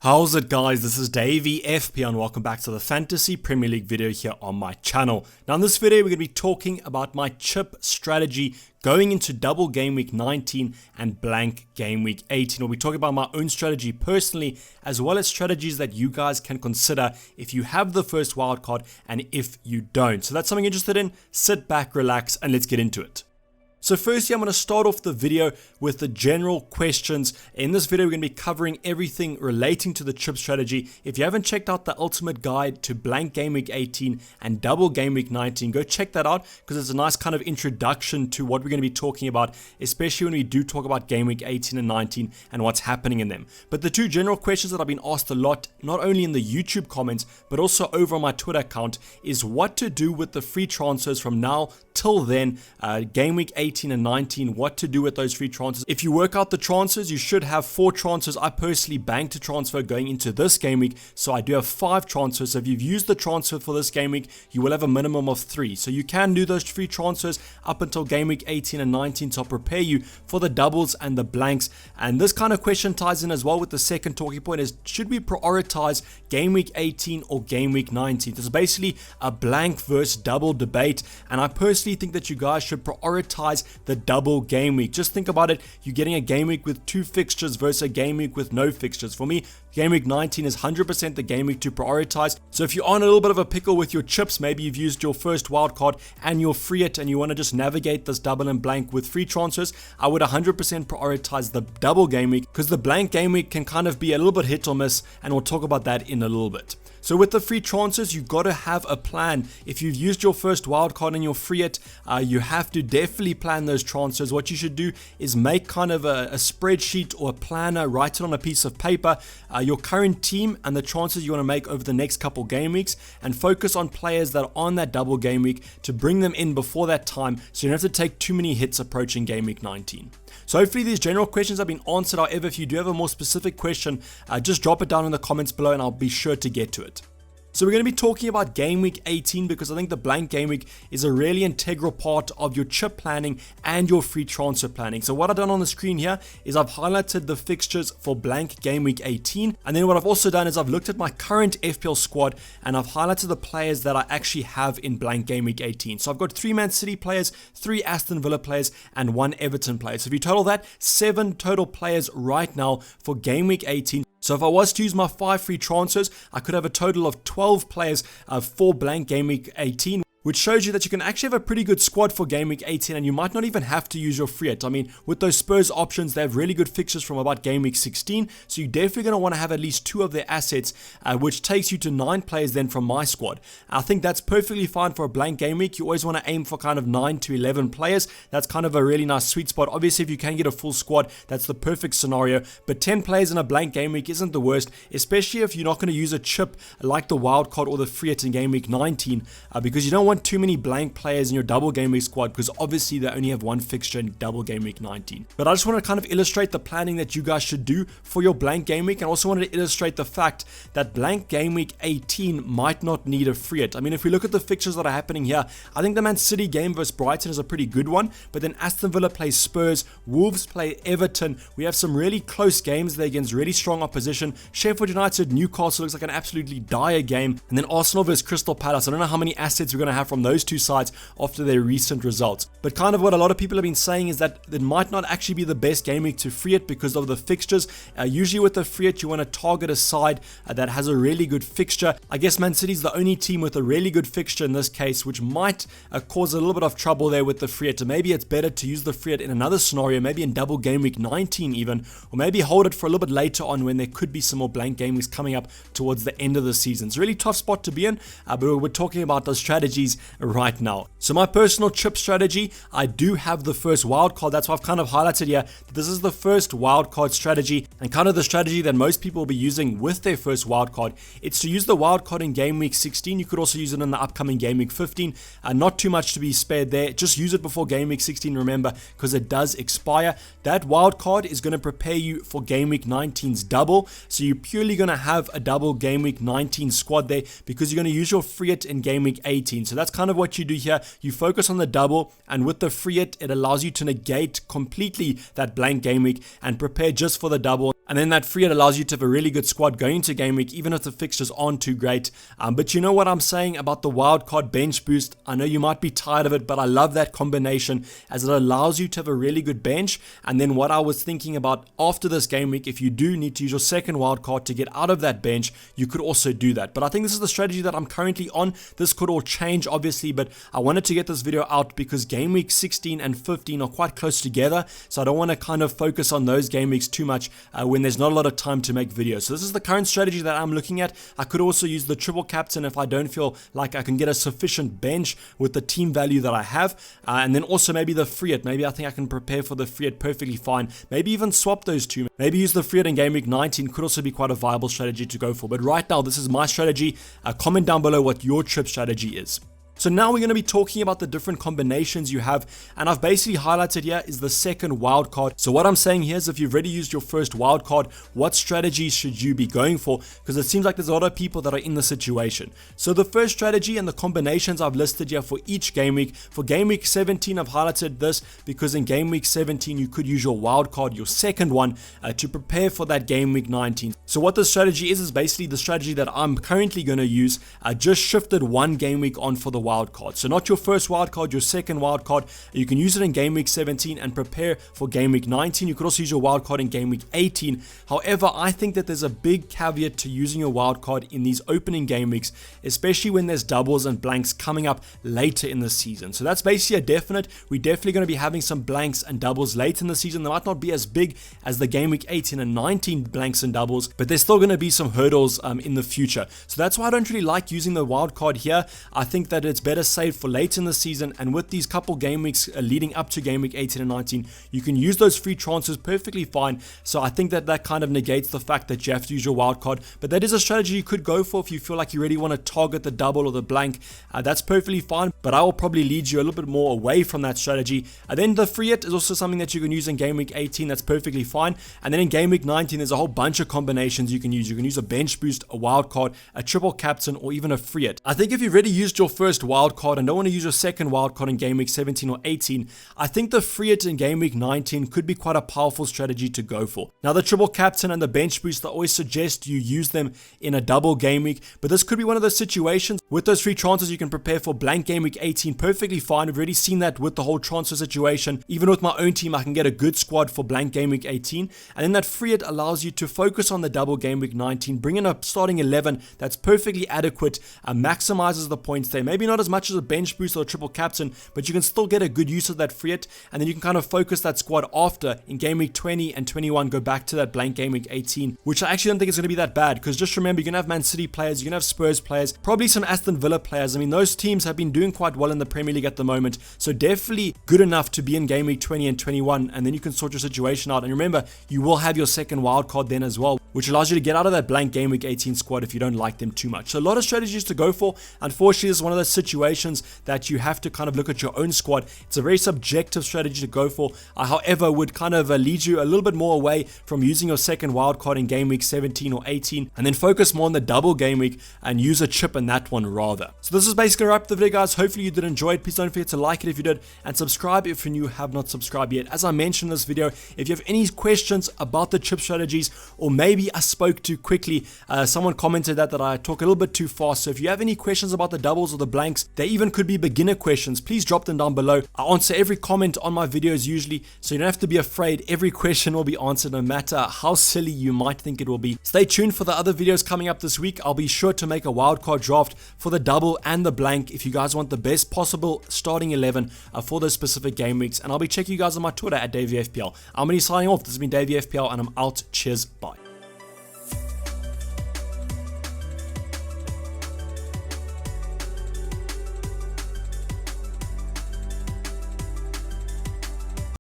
How's it, guys? This is Dayvy FP and welcome back to the Fantasy Premier League video here on my channel. Now in this video we're going to be talking about my chip strategy going into double game week 19 and blank game week 18. We'll be talking about my own strategy personally, as well as strategies that you guys can consider if you have the first wildcard and if you don't. So that's something you're interested in. Sit back, relax, and let's get into it. So firstly, I'm going to start off the video with the general questions. In this video, we're going to be covering everything relating to the chip strategy. If you haven't checked out the ultimate guide to blank game week 18 and double game week 19, go check that out because it's a nice kind of introduction to what we're going to be talking about, especially when we do talk about game week 18 and 19 and what's happening in them. But the two general questions that I've been asked a lot, not only in the YouTube comments, but also over on my Twitter account, is what to do with the free transfers from now till then, game week 18 and 19, what to do with those free transfers. If you work out the transfers, you should have 4 transfers. I personally banked a transfer going into this game week, so I do have 5 transfers. So if you've used the transfer for this game week, you will have a minimum of 3. So you can do those free transfers up until game week 18 and 19 to prepare you for the doubles and the blanks. And this kind of question ties in as well with the second talking point is, should we prioritize game week 18 or game week 19? This is basically a blank versus double debate, and I personally think that you guys should prioritize the double game week. Just think about it. You're getting a game week with 2 fixtures versus a game week with no fixtures. For me, game week 19 is 100% the game week to prioritize. So if you're on a little bit of a pickle with your chips, maybe you've used your first wild card and you're free it and you want to just navigate this double and blank with free transfers, I would 100% prioritize the double game week because the blank game week can kind of be a little bit hit or miss, and we'll talk about that in a little bit. So with the free transfers, you've got to have a plan. If you've used your first wildcard and you're free it, you have to definitely plan those transfers. What you should do is make kind of a spreadsheet or a planner, write it on a piece of paper, your current team and the transfers you want to make over the next couple game weeks, and focus on players that are on that double game week to bring them in before that time so you don't have to take too many hits approaching game week 19. So hopefully these general questions have been answered. However, if you do have a more specific question, just drop it down in the comments below and I'll be sure to get to it. So we're going to be talking about game week 18 because I think the blank game week is a really integral part of your chip planning and your free transfer planning. So what I've done on the screen here is I've highlighted the fixtures for blank game week 18. And then what I've also done is I've looked at my current FPL squad and I've highlighted the players that I actually have in blank game week 18. So I've got 3 Man City players, 3 Aston Villa players, and 1 Everton player. So if you total that, 7 total players right now for game week 18. So if I was to use my 5 free transfers, I could have a total of 12 players for blank game week 18. Which shows you that you can actually have a pretty good squad for game week 18 and you might not even have to use your free hit. I mean, with those Spurs options, they have really good fixtures from about game week 16. So you're definitely going to want to have at least 2 of their assets, which takes you to 9 players then from my squad. I think that's perfectly fine for a blank game week. You always want to aim for kind of 9 to 11 players. That's kind of a really nice sweet spot. Obviously, if you can get a full squad, that's the perfect scenario. But 10 players in a blank game week isn't the worst, especially if you're not going to use a chip like the wild card or the free hit in game week 19, because you don't want too many blank players in your double game week squad because obviously they only have 1 fixture in double game week 19. But I just want to kind of illustrate the planning that you guys should do for your blank game week, and also wanted to illustrate the fact that blank game week 18 might not need a free hit. I mean, if we look at the fixtures that are happening here, I think the Man City game versus Brighton is a pretty good one, but then Aston Villa plays Spurs, Wolves play Everton. We have some really close games there against really strong opposition. Sheffield United, Newcastle looks like an absolutely dire game, and then Arsenal versus Crystal Palace. I don't know how many assets we're going to have from those 2 sides after their recent results. But kind of what a lot of people have been saying is that it might not actually be the best game week to free it because of the fixtures. Usually with the free it, you want to target a side that has a really good fixture. I guess Man City is the only team with a really good fixture in this case, which might cause a little bit of trouble there with the free it. So maybe it's better to use the free it in another scenario, maybe in double game week 19 even, or maybe hold it for a little bit later on when there could be some more blank game weeks coming up towards the end of the season. It's a really tough spot to be in, but we're talking about those strategies right now. So my personal chip strategy, I do have the first wildcard. That's why I've kind of highlighted here. This is the first wildcard strategy and kind of the strategy that most people will be using with their first wildcard. It's to use the wildcard in game week 16. You could also use it in the upcoming game week 15. Not too much to be spared there. Just use it before game week 16, remember, because it does expire. That wildcard is going to prepare you for game week 19's double. So you're purely going to have a double game week 19 squad there because you're going to use your free hit in game week 18. So So that's kind of what you do here. You focus on the double, and with the free hit, it allows you to negate completely that blank game week and prepare just for the double. And then that free hit allows you to have a really good squad going into game week, even if the fixtures aren't too great. But you know what I'm saying about the wildcard bench boost? I know you might be tired of it, but I love that combination as it allows you to have a really good bench. And then what I was thinking about after this game week, if you do need to use your second wildcard to get out of that bench, you could also do that. But I think this is the strategy that I'm currently on. This could all change, obviously, but I wanted to get this video out because game week 16 and 15 are quite close together. So I don't want to kind of focus on those game weeks too much when there's not a lot of time to make videos. So this is the current strategy that I'm looking at. I could also use the triple captain if I don't feel like I can get a sufficient bench with the team value that I have. And then also maybe the free hit. Maybe I think I can prepare for the free hit perfectly fine. Maybe even swap those two. Maybe use the free hit in game week 19 could also be quite a viable strategy to go for. But right now, this is my strategy. Comment down below what your chip strategy is. So now we're going to be talking about the different combinations you have, and I've basically highlighted here is the second wildcard. So what I'm saying here is if you've already used your first wildcard, what strategies should you be going for? Because it seems like there's a lot of people that are in the situation. So the first strategy and the combinations I've listed here for each game week. For game week 17, I've highlighted this because in game week 17, you could use your wildcard, your second one, to prepare for that game week 19. So what the strategy is basically the strategy that I'm currently going to use. I just shifted one game week on for the wildcard. So not your first wildcard, your second wildcard. You can use it in game week 17 and prepare for game week 19. You could also use your wildcard in game week 18. However, I think that there's a big caveat to using your wildcard in these opening game weeks, especially when there's doubles and blanks coming up later in the season. So that's basically a definite. We're definitely going to be having some blanks and doubles late in the season. They might not be as big as the game week 18 and 19 blanks and doubles, but there's still going to be some hurdles in the future. So that's why I don't really like using the wildcard here. I think that it's better saved for late in the season, and with these couple game weeks leading up to game week 18 and 19, you can use those free transfers perfectly fine. So I think that kind of negates the fact that you have to use your wildcard, but that is a strategy you could go for if you feel like you really want to target the double or the blank. That's perfectly fine, but I will probably lead you a little bit more away from that strategy. And then the free hit is also something that you can use in game week 18. That's perfectly fine. And then in game week 19, there's a whole bunch of combinations you can use. You can use a bench boost, a wildcard, a triple captain, or even a free hit. I think if you've already used your first wildcard and don't want to use your second wildcard in game week 17 or 18, I think the free hit in game week 19 could be quite a powerful strategy to go for. Now the triple captain and the bench boost, I always suggest you use them in a double game week, but this could be one of those situations. With those free transfers, you can prepare for blank game week 18 perfectly fine. We've already seen that with the whole transfer situation. Even with my own team, I can get a good squad for blank game week 18, and then that free hit allows you to focus on the double game week 19, bring in a starting 11 that's perfectly adequate, maximizes the points there. Maybe not as much as a bench boost or a triple captain, but you can still get a good use of that free hit, and then you can kind of focus that squad after in game week 20 and 21, go back to that blank game week 18, which I actually don't think is going to be that bad, because just remember, you're going to have Man City players, you're going to have Spurs players, probably some Aston Villa players. I mean, those teams have been doing quite well in the Premier League at the moment, so definitely good enough to be in game week 20 and 21, and then you can sort your situation out. And remember, you will have your second wild card then as well, which allows you to get out of that blank game week 18 squad if you don't like them too much. So a lot of strategies to go for. Unfortunately, this is one of those situations that you have to kind of look at your own squad. It's a very subjective strategy to go for. I, however, would kind of lead you a little bit more away from using your second wildcard in game week 17 or 18, and then focus more on the double game week and use a chip in that one rather. So this is basically a wrap up the video, guys. Hopefully you did enjoy it. Please don't forget to like it if you did, and subscribe if you have not subscribed yet. As I mentioned in this video, if you have any questions about the chip strategies, or maybe I spoke too quickly, someone commented that I talk a little bit too fast. So if you have any questions about the doubles or the blanks, they even could be beginner questions, please drop them down below. I answer every comment on my videos usually, so you don't have to be afraid. Every question will be answered, no matter how silly you might think it will be. Stay tuned for the other videos coming up this week. I'll be sure to make a wildcard draft for the double and the blank if you guys want the best possible starting 11 for those specific game weeks, and I'll be checking you guys on my Twitter at DayvyFPL. I'm going to be signing off. This has been DayvyFPL, and I'm out. Cheers, bye.